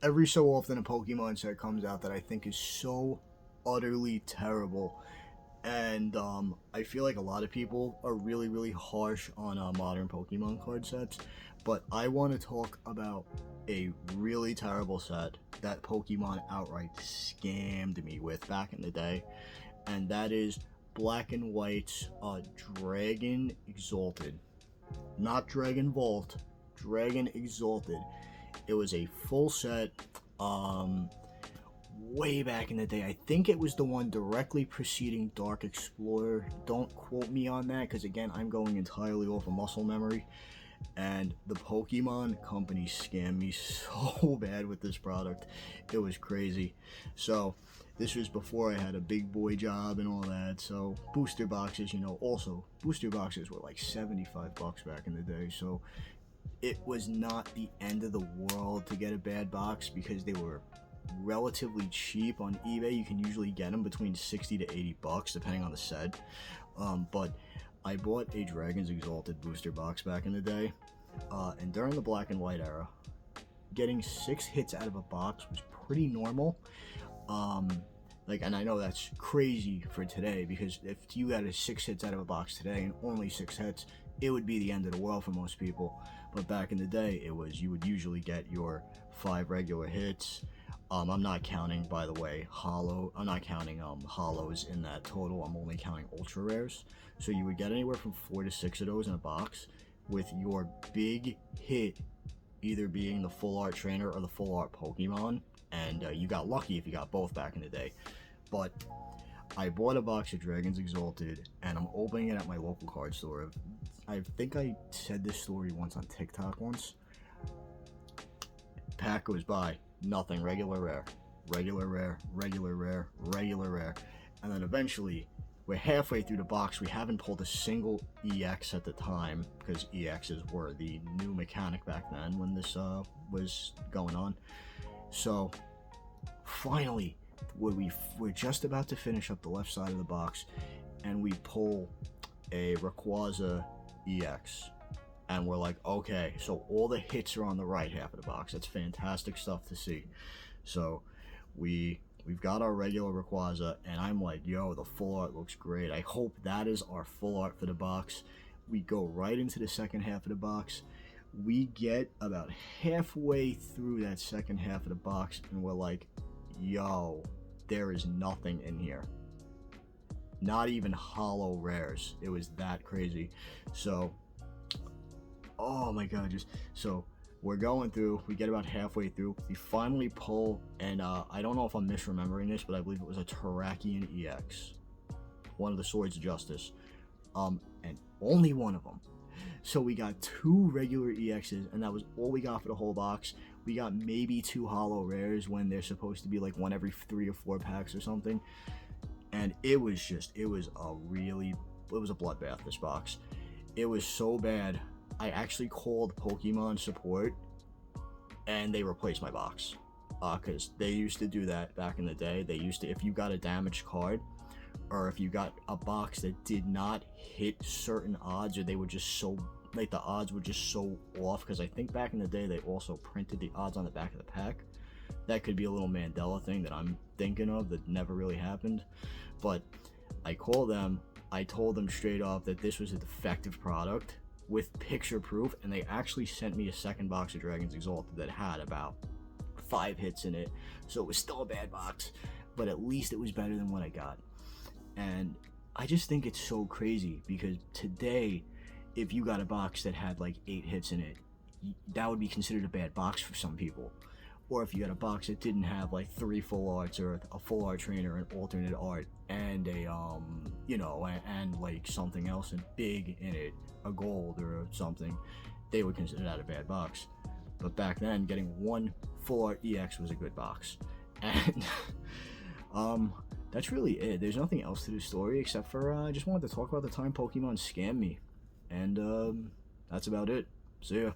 every so often a Pokemon set comes out that I think is so utterly terrible. And I feel like a lot of people are really harsh on modern Pokemon card sets, but I want to talk about a really terrible set that Pokemon outright scammed me with back in the day, and that is Black and White's Dragon Exalted. Not Dragon Vault, Dragon Exalted. It was a full set. Um, Way back in the day. I think it was the one directly preceding Dark Explorer. Don't quote me on that because, again, I'm going entirely off of muscle memory. And the Pokemon company scammed me so bad with this product. It was crazy. So, this was before I had a big boy job and all that. So, booster boxes, also, booster boxes were like $75 back in the day. So, it was not the end of the world to get a bad box because they were relatively cheap on eBay. You can usually get them between 60 to 80 bucks depending on the set. But I bought a Dragons Exalted booster box back in the day, and during the Black and White era, getting 6 hits out of a box was pretty normal. And I know that's crazy for today because if you got a 6 hits out of a box today and only 6 hits, it would be the end of the world for most people. But back in the day, you would usually get your 5 regular hits. I'm not counting, by the way, I'm not counting hollows in that total. I'm only counting ultra rares. So you would get anywhere from 4 to 6 of those in a box, with your big hit either being the full art trainer or the full art Pokemon. And you got lucky if you got both back in the day. But I bought a box of Dragons Exalted, and I'm opening it at my local card store. I think I said this story once on TikTok once. Pack goes by. Nothing. Regular rare, regular rare, regular rare, regular rare. And then eventually, we're halfway through the box. We haven't pulled a single EX at the time because EXs were the new mechanic back then when this was going on. So finally, we're just about to finish up the left side of the box, and we pull a Rayquaza EX. And we're like, okay, so all the hits are on the right half of the box. That's fantastic stuff to see. So we've got our regular Rayquaza, and I'm like, yo, the full art looks great. I hope that is our full art for the box. We go right into the second half of the box. We get about halfway through that second half of the box, and we're like, yo, there is nothing in here. Not even hollow rares. It was that crazy. So, oh my god, so we're going through, we get about halfway through, we finally pull, and I don't know if I'm misremembering this, but I believe it was a Terrakion EX, one of the Swords of Justice, and only one of them. So we got 2 regular EXs, and that was all we got for the whole box. We got maybe 2 hollow rares when they're supposed to be like one every 3 or 4 packs or something, and it was a bloodbath, this box. It was so bad. I actually called Pokemon support, and they replaced my box, because they used to do that back in the day. They used to, if you got a damaged card, or if you got a box that did not hit certain odds, or they were just so, like, the odds were just so off, because I think back in the day they also printed the odds on the back of the pack. That could be a little Mandela thing that I'm thinking of that never really happened. But I called them, I told them straight off that this was a defective product with picture proof, and they actually sent me a second box of Dragons Exalted that had about 5 hits in it. So it was still a bad box, but at least it was better than what I got. And I just think it's so crazy because today, if you got a box that had like 8 hits in it, that would be considered a bad box for some people. Or if you got a box that didn't have like 3 full arts, or a full art trainer, an alternate art, and a and like something else and big in it, a gold or something, they would consider that a bad box. But back then, getting 1 full art EX was a good box. And that's really it. There's nothing else to the story except for I just wanted to talk about the time Pokemon scammed me. And that's about it. See ya.